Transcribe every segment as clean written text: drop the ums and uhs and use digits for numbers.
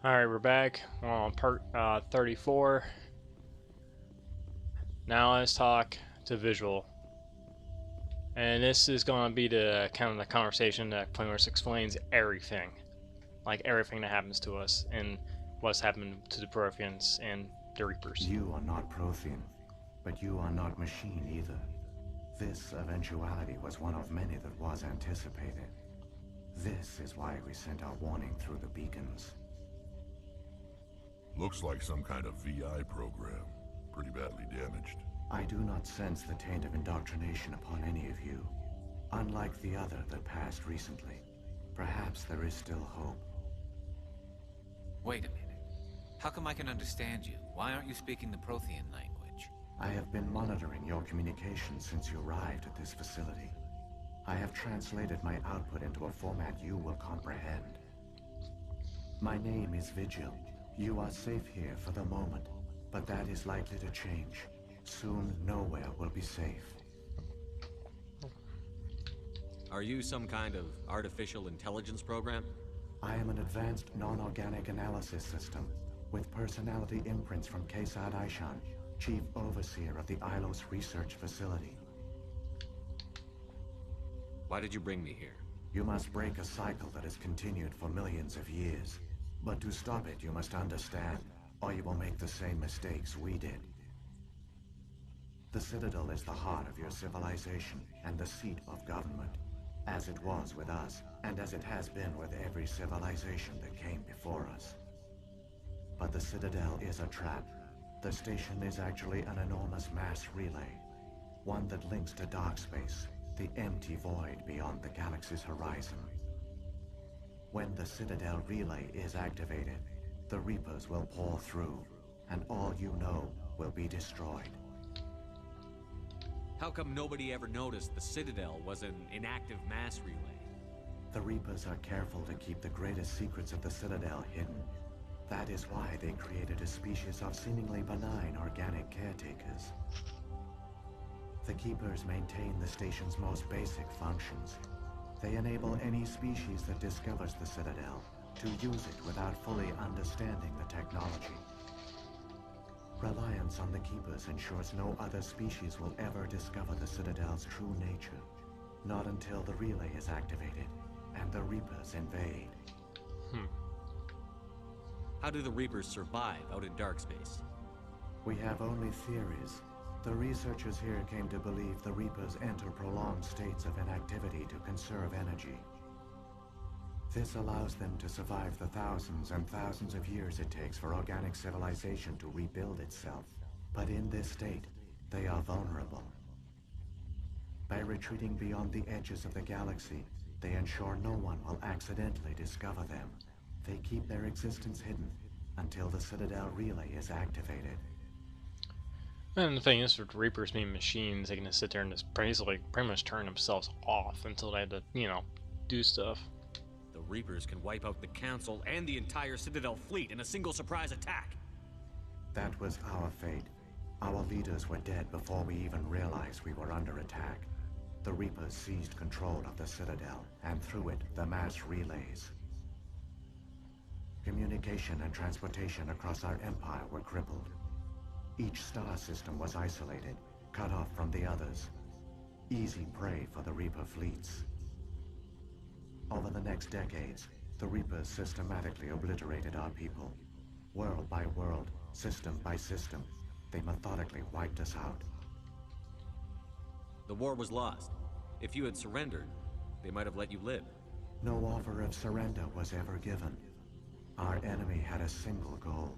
Alright, we're back. We're on part 34. Now let's talk to visual. And this is going to be the kind of the conversation that pretty much explains everything. Like everything that happens to us and what's happened to the Protheans and the Reapers. You are not Prothean, but you are not machine either. This eventuality was one of many that was anticipated. This is why we sent our warning through the beacons. Looks like some kind of VI program. Pretty badly damaged. I do not sense the taint of indoctrination upon any of you. Unlike the other that passed recently, perhaps there is still hope. Wait a minute. How come I can understand you? Why aren't you speaking the Prothean language? I have been monitoring your communications since you arrived at this facility. I have translated my output into a format you will comprehend. My name is Vigil. You are safe here for the moment, but that is likely to change. Soon, nowhere will be safe. Are you some kind of artificial intelligence program? I am an advanced non-organic analysis system, with personality imprints from Kesad Aishan, Chief Overseer of the Ilos Research Facility. Why did you bring me here? You must break a cycle that has continued for millions of years. But to stop it, you must understand, or you will make the same mistakes we did. The Citadel is the heart of your civilization and the seat of government, as it was with us, and as it has been with every civilization that came before us. But the Citadel is a trap. The station is actually an enormous mass relay, one that links to dark space, the empty void beyond the galaxy's horizon. When the Citadel relay is activated, the Reapers will pour through, and all you know will be destroyed. How come nobody ever noticed the Citadel was an inactive mass relay? The Reapers are careful to keep the greatest secrets of the Citadel hidden. That is why they created a species of seemingly benign organic caretakers. The Keepers maintain the station's most basic functions. They enable any species that discovers the Citadel to use it without fully understanding the technology. Reliance on the Keepers ensures no other species will ever discover the Citadel's true nature. Not until the relay is activated and the Reapers invade. How do the Reapers survive out in dark space? We have only theories. The researchers here came to believe the Reapers enter prolonged states of inactivity to conserve energy. This allows them to survive the thousands and thousands of years it takes for organic civilization to rebuild itself. But in this state, they are vulnerable. By retreating beyond the edges of the galaxy, they ensure no one will accidentally discover them. They keep their existence hidden until the Citadel relay is activated. And the thing is, with Reapers being machines, they can just sit there and just basically pretty much turn themselves off until they have to, do stuff. The Reapers can wipe out the Council and the entire Citadel fleet in a single surprise attack. That was our fate. Our leaders were dead before we even realized we were under attack. The Reapers seized control of the Citadel, and through it, the mass relays. Communication and transportation across our empire were crippled. Each star system was isolated, cut off from the others. Easy prey for the Reaper fleets. Over the next decades, the Reapers systematically obliterated our people. World by world, system by system, they methodically wiped us out. The war was lost. If you had surrendered, they might have let you live. No offer of surrender was ever given. Our enemy had a single goal: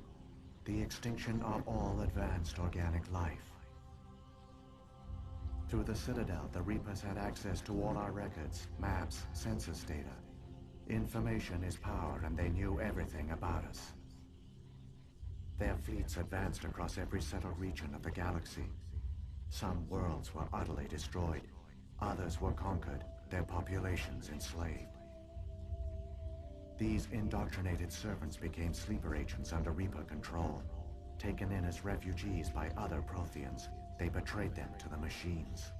the extinction of all advanced organic life. Through the Citadel, the Reapers had access to all our records, maps, census data. Information is power, and they knew everything about us. Their fleets advanced across every settled region of the galaxy. Some worlds were utterly destroyed. Others were conquered, their populations enslaved. These indoctrinated servants became sleeper agents under Reaper control. Taken in as refugees by other Protheans, they betrayed them to the machines.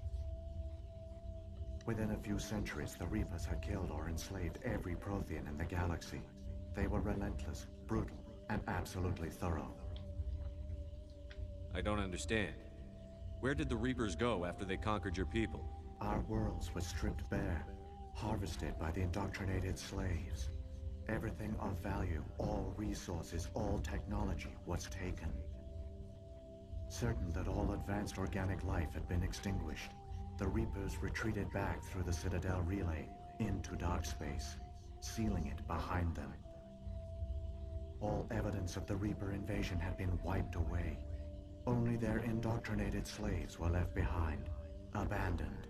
Within a few centuries, the Reapers had killed or enslaved every Prothean in the galaxy. They were relentless, brutal, and absolutely thorough. I don't understand. Where did the Reapers go after they conquered your people? Our worlds were stripped bare, harvested by the indoctrinated slaves. Everything of value, all resources, all technology was taken. Certain that all advanced organic life had been extinguished, the Reapers retreated back through the Citadel relay into dark space, sealing it behind them. All evidence of the Reaper invasion had been wiped away. Only their indoctrinated slaves were left behind, abandoned.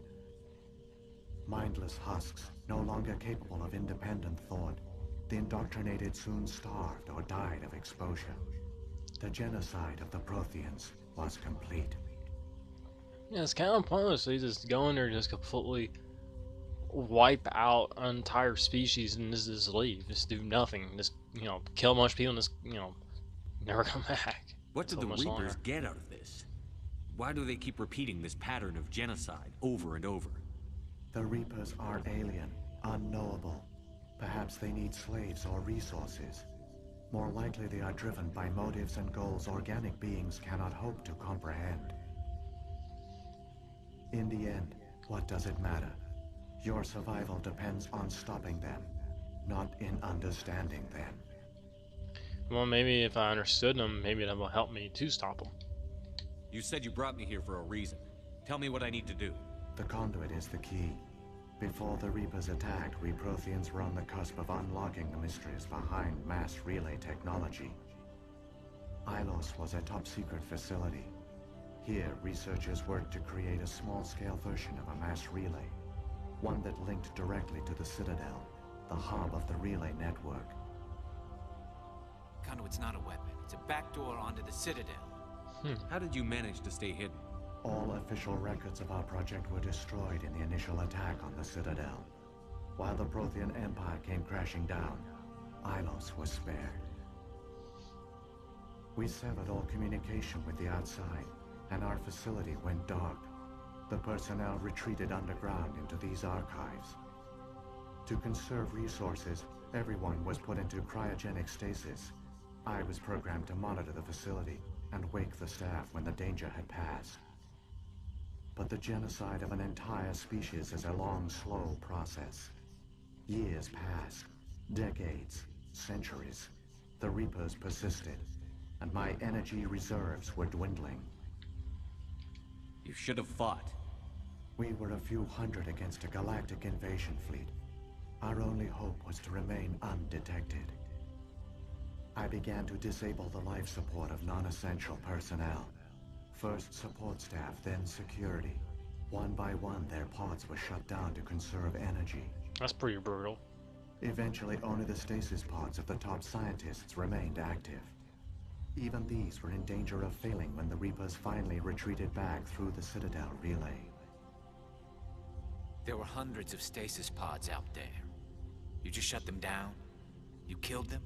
Mindless husks, no longer capable of independent thought, the indoctrinated soon starved or died of exposure. The genocide of the Protheans was complete. Yeah, it's kind of pointless. They just go in there and just completely wipe out an entire species and just leave. Just do nothing. Just, kill a bunch of people and just, never come back. What did So the much Reapers longer. get out of this? Why do they keep repeating this pattern of genocide over and over? The Reapers are alien, unknowable. Perhaps they need slaves or resources. More likely they are driven by motives and goals organic beings cannot hope to comprehend. In the end, what does it matter? Your survival depends on stopping them, not in understanding them. Well, maybe if I understood them, maybe that will help me to stop them. You said you brought me here for a reason. Tell me what I need to do. The conduit is the key. Before the Reapers attacked, we Protheans were on the cusp of unlocking the mysteries behind mass relay technology. Ilos was a top-secret facility. Here, researchers worked to create a small-scale version of a mass relay, one that linked directly to the Citadel, the hub of the relay network. Conduit's not a weapon. It's a backdoor onto the Citadel. How did you manage to stay hidden? All official records of our project were destroyed in the initial attack on the Citadel. While the Prothean Empire came crashing down, Ilos was spared. We severed all communication with the outside, and our facility went dark. The personnel retreated underground into these archives. To conserve resources, everyone was put into cryogenic stasis. I was programmed to monitor the facility and wake the staff when the danger had passed. But the genocide of an entire species is a long, slow process. Years passed, decades, centuries. The Reapers persisted, and my energy reserves were dwindling. You should have fought. We were a few hundred against a galactic invasion fleet. Our only hope was to remain undetected. I began to disable the life support of non-essential personnel. First support staff, then security. One by one, their pods were shut down to conserve energy. That's pretty brutal. Eventually, only the stasis pods of the top scientists remained active. Even these were in danger of failing when the Reapers finally retreated back through the Citadel relay. There were hundreds of stasis pods out there. You just shut them down? You killed them?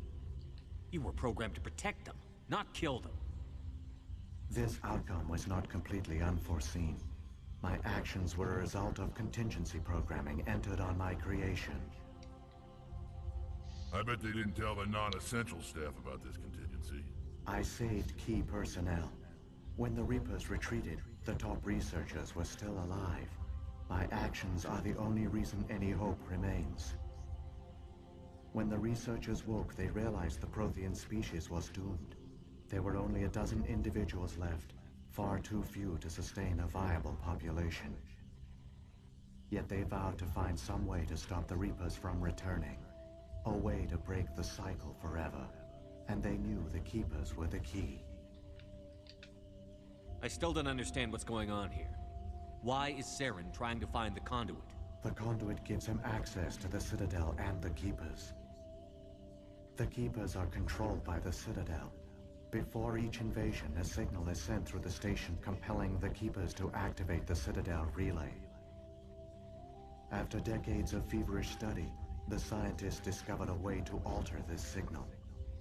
You were programmed to protect them, not kill them. This outcome was not completely unforeseen. My actions were a result of contingency programming entered on my creation. I bet they didn't tell the non-essential staff about this contingency. I saved key personnel. When the Reapers retreated, the top researchers were still alive. My actions are the only reason any hope remains. When the researchers woke, they realized the Prothean species was doomed. There were only a dozen individuals left, far too few to sustain a viable population. Yet they vowed to find some way to stop the Reapers from returning, a way to break the cycle forever. And they knew the Keepers were the key. I still don't understand what's going on here. Why is Saren trying to find the conduit? The conduit gives him access to the Citadel and the Keepers. The Keepers are controlled by the Citadel. Before each invasion, a signal is sent through the station compelling the Keepers to activate the Citadel relay. After decades of feverish study, the scientists discovered a way to alter this signal.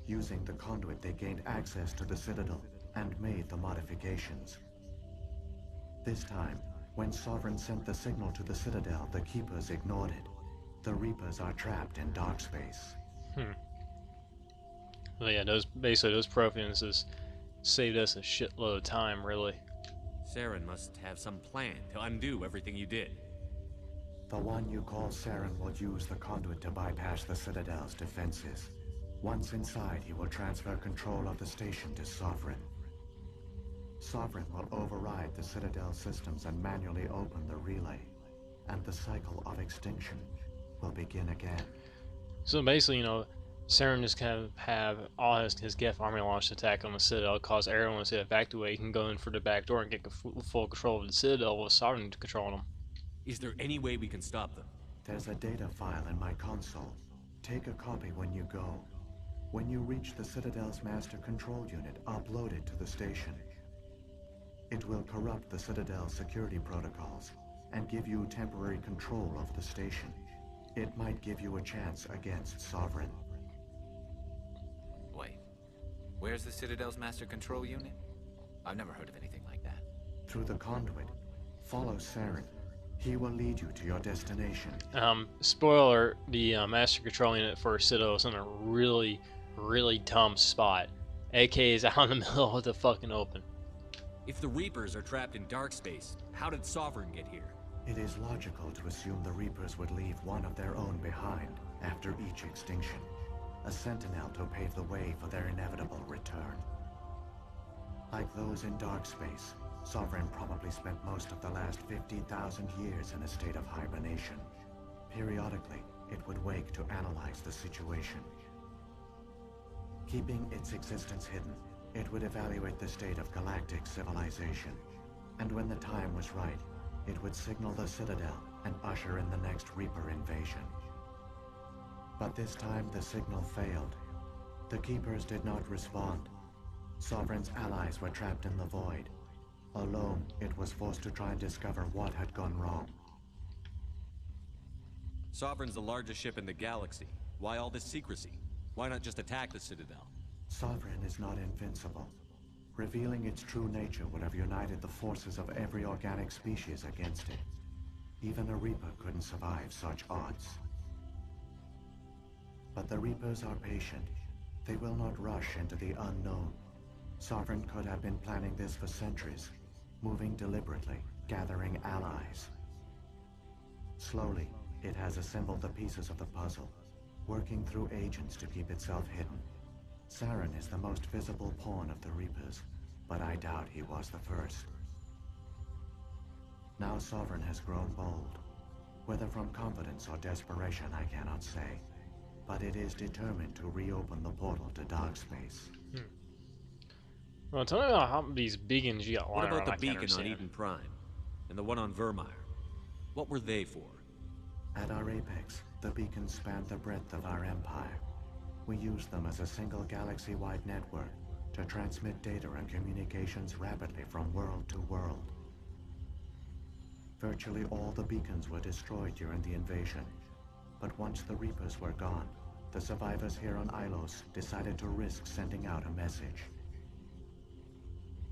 Using the conduit, they gained access to the Citadel and made the modifications. This time, when Sovereign sent the signal to the Citadel, the Keepers ignored it. The Reapers are trapped in dark space. Well, yeah, those basically those Protheans has saved us a shitload of time, really. Saren must have some plan to undo everything you did. The one you call Saren will use the conduit to bypass the Citadel's defenses. Once inside, he will transfer control of the station to Sovereign. Sovereign will override the Citadel systems and manually open the relay, and the cycle of extinction will begin again. So basically, Saren just kind of have all his Geth army launch attack on the Citadel, cause everyone to evacuate. He can go in for the back door and get full control of the Citadel with Sovereign controlling them. Is there any way we can stop them? There's a data file in my console. Take a copy when you go. When you reach the Citadel's master control unit, upload it to the station. It will corrupt the Citadel's security protocols and give you temporary control of the station. It might give you a chance against Sovereign. Wait, where's the Citadel's master control unit? I've never heard of anything like that. Through the conduit, follow Saren. He will lead you to your destination. Spoiler, the master control unit for Citadel is in a really, really dumb spot. AK is out in the middle of the fucking open. If the Reapers are trapped in dark space, how did Sovereign get here? It is logical to assume the Reapers would leave one of their own behind after each extinction. A sentinel to pave the way for their inevitable return. Like those in dark space, Sovereign probably spent most of the last 50,000 years in a state of hibernation. Periodically, it would wake to analyze the situation. Keeping its existence hidden, it would evaluate the state of galactic civilization. And when the time was right, it would signal the Citadel and usher in the next Reaper invasion. But this time the signal failed. The Keepers did not respond. Sovereign's allies were trapped in the void. Alone, it was forced to try and discover what had gone wrong. Sovereign's the largest ship in the galaxy. Why all this secrecy? Why not just attack the Citadel? Sovereign is not invincible. Revealing its true nature would have united the forces of every organic species against it. Even a Reaper couldn't survive such odds. But the Reapers are patient. They will not rush into the unknown. Sovereign could have been planning this for centuries, moving deliberately, gathering allies. Slowly, it has assembled the pieces of the puzzle, working through agents to keep itself hidden. Saren is the most visible pawn of the Reapers, but I doubt he was the first. Now Sovereign has grown bold. Whether from confidence or desperation, I cannot say. But it is determined to reopen the portal to dark space. Well, tell me about how these beacons you got What lying about around. the I can't beacon on understand. Eden Prime? And the one on Vermeer? What were they for? At our apex, the beacons spanned the breadth of our empire. We used them as a single galaxy-wide network to transmit data and communications rapidly from world to world. Virtually all the beacons were destroyed during the invasion, but once the Reapers were gone, the survivors here on Ilos decided to risk sending out a message.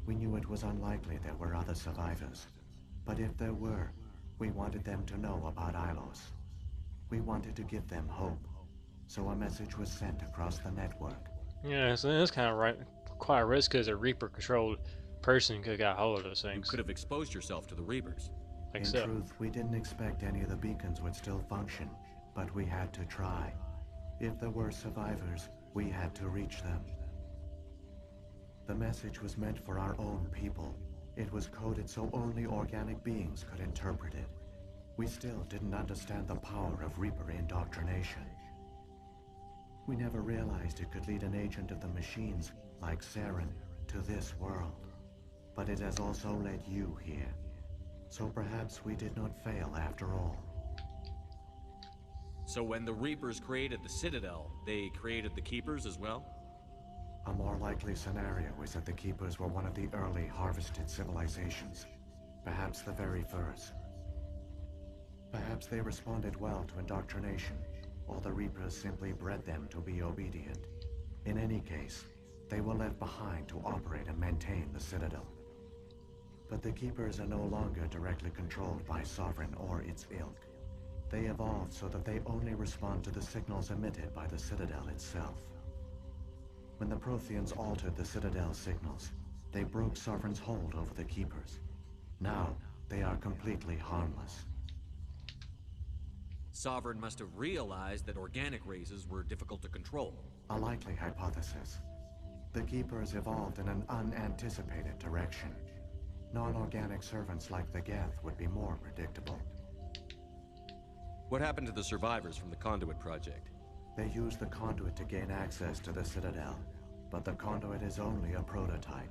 We knew it was unlikely there were other survivors, but if there were, we wanted them to know about Ilos. We wanted to give them hope, so a message was sent across the network. Yeah, so that's kind of right, quite a risk because a Reaper-controlled person could have got hold of those You things. could have exposed yourself to the Reapers. Like In so. truth, we didn't expect any of the beacons would still function, but we had to try. If there were survivors, we had to reach them. The message was meant for our own people. It was coded so only organic beings could interpret it. We still didn't understand the power of Reaper indoctrination. We never realized it could lead an agent of the machines, like Saren, to this world. But it has also led you here. So perhaps we did not fail after all. So when the Reapers created the Citadel, they created the Keepers as well? A more likely scenario is that the Keepers were one of the early harvested civilizations. Perhaps the very first. Perhaps they responded well to indoctrination, or the Reapers simply bred them to be obedient. In any case, they were left behind to operate and maintain the Citadel. But the Keepers are no longer directly controlled by Sovereign or its ilk. They evolved so that they only respond to the signals emitted by the Citadel itself. When the Protheans altered the Citadel signals, they broke Sovereign's hold over the Keepers. Now, they are completely harmless. Sovereign must have realized that organic races were difficult to control. A likely hypothesis. The Keepers evolved in an unanticipated direction. Non-organic servants like the Geth would be more predictable. What happened to the survivors from the Conduit project? They used the conduit to gain access to the Citadel, but the conduit is only a prototype.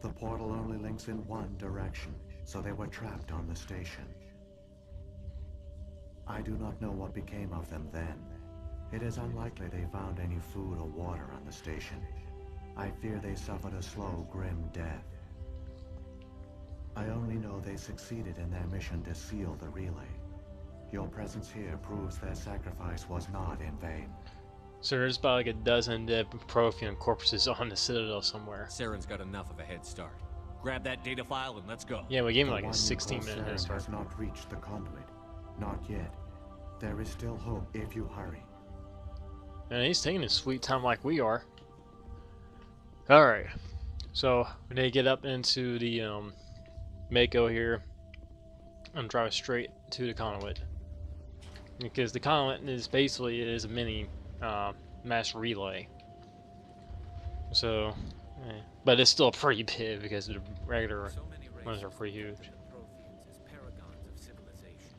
The portal only links in one direction, so they were trapped on the station. I do not know what became of them then. It is unlikely they found any food or water on the station. I fear they suffered a slow, grim death. I only know they succeeded in their mission to seal the relay. Your presence here proves their sacrifice was not in vain. So there's about like a dozen dead Prothean corpses on the Citadel somewhere. Saren's got enough of a head start. Grab that data file and let's go. Yeah, we gave him The like a one you 16-minute call head Saren start. has not reached the conduit. Not yet. There is still hope if you hurry. And he's taking his sweet time like we are. Alright. So when they get up into the Mako here, I'm driving straight to the conduit. Because the conduit is basically a mini mass relay. So, but it's still pretty big because the regular ones are pretty huge. Protheans as paragons of civilization.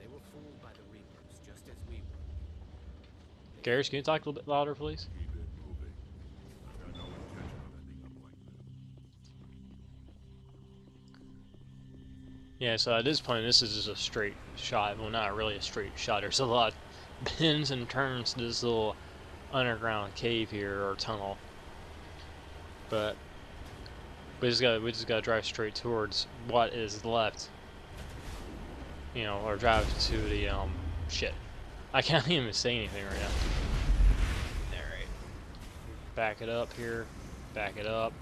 They were fooled by the Reapers, just as we were. Garrus, can you talk a little bit louder, please? Keep it moving. I've got no intention of ending up like this. Yeah, so at this point, this is just a straight shot. Well, not really a straight shot. There's a lot of bends and turns to this little underground cave here, or tunnel. But we just gotta drive straight towards what is left. You know, or drive to the shit. I can't even say anything right now. Alright. Back it up here. Back it up.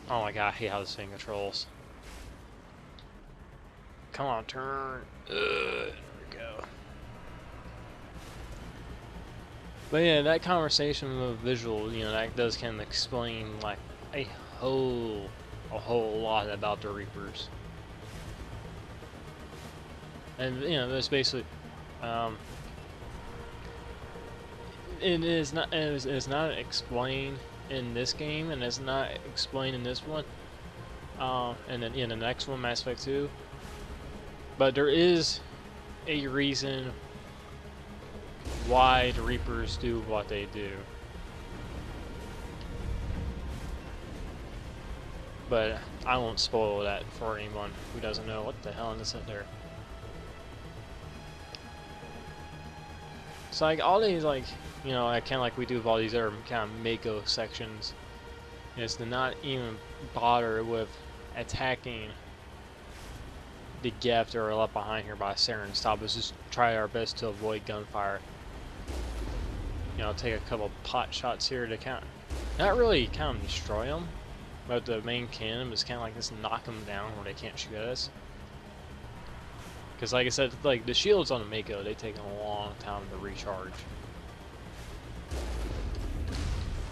Oh my god, I hate how this thing controls. Come on, turn. There we go. But yeah, that conversation with visual, you know, that does kind of explain like a whole lot about the Reapers. And you know, that's basically, it is not explained in this game, and it's not explained in this one. And then in the next one, Mass Effect 2. But there is a reason why the Reapers do what they do. But I won't spoil that for anyone who doesn't know what the hell is it there. So like all these, like, you know, kind of like we do with all these other kind of Mako sections, is to not even bother with attacking the Geth that are left behind here by Saren. Stop us, just try our best to avoid gunfire. You know, take a couple pot shots here to kind of, not really kind of destroy them, but the main cannon is kind of like just knock them down where they can't shoot at us. Because like I said, like the shields on the Mako, they take a long time to recharge.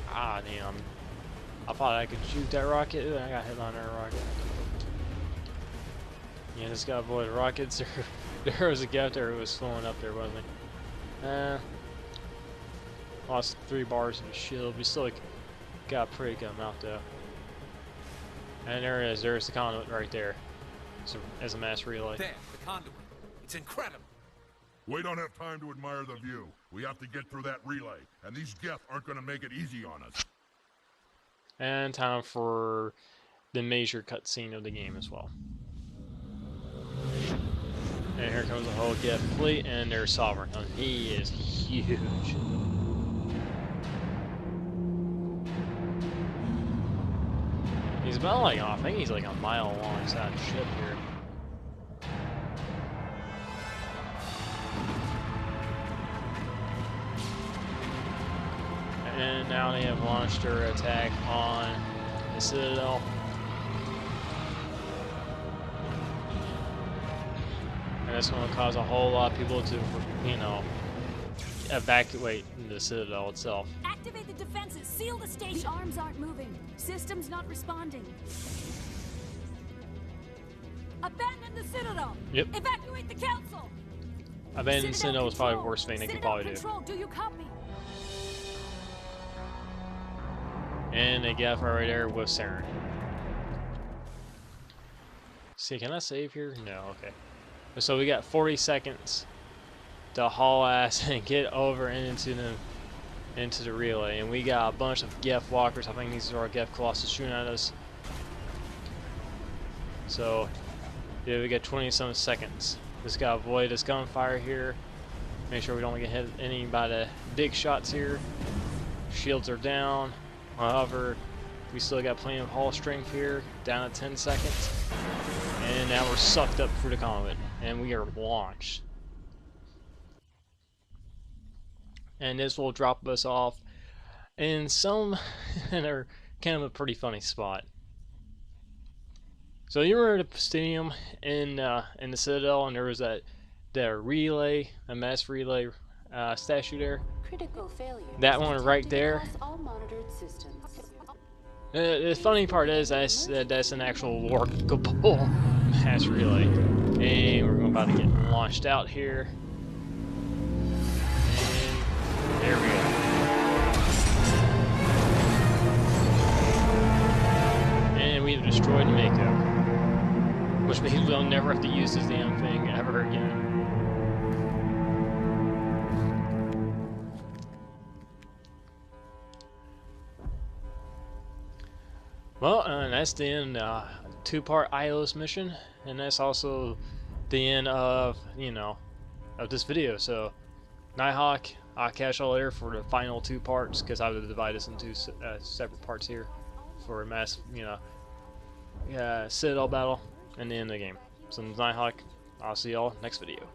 Ah, damn. I thought I could shoot that rocket. Ooh, I got hit by another rocket. Yeah, just gotta avoid rockets. There was a Geth there who was slowing up there, wasn't he? Lost 3 bars of the shield. We still got a pretty good amount though. And there it is. There's the conduit right there. So, as a mass relay. There, the conduit. It's incredible. We don't have time to admire the view. We have to get through that relay, and these Geth aren't going to make it easy on us. And time for the major cutscene of the game as well. And here comes the whole Geth fleet, and there's Sovereign. And he is huge. He's about like, I think he's like a mile alongside the ship here. And now they have launched their attack on the Citadel. And that's going to cause a whole lot of people to, you know, evacuate the Citadel itself. Activate the defenses. Seal the station. The arms aren't moving. Systems not responding. Abandon the Citadel. Yep. Evacuate the council. Abandoning the Citadel was probably the worst thing they could Citadel probably do. control. Do you copy? And they get right there with Saren. See, can I save here? No, okay. So we got 40 seconds to haul ass and get over into the relay, and we got a bunch of Geth walkers. I think these are our Geth Colossus shooting at us. So yeah, we got 20-some seconds. Just gotta avoid this gunfire here. Make sure we don't get hit any by the big shots here. Shields are down. However, we still got plenty of hull strength here. Down to 10 seconds. And now we're sucked up through the conduit. And we are launched. And this will drop us off in some in a kind of a pretty funny spot. So you remember the stadium in the Citadel, and there was that relay, a mass relay statue there. Critical failure. That one right there. All monitored systems. The funny part is that's an actual workable mass relay, and we're about to get launched out here. And there we go. And we've destroyed Mako, which means we'll never have to use this damn thing ever again. Well, that's the end, two-part Ilos mission, and that's also the end of, of this video. So, Nighthawk, I'll catch y'all later for the final 2 parts, because I would divide this into separate parts here for a mass, Citadel battle and the end of the game. So, Nighthawk, I'll see y'all next video.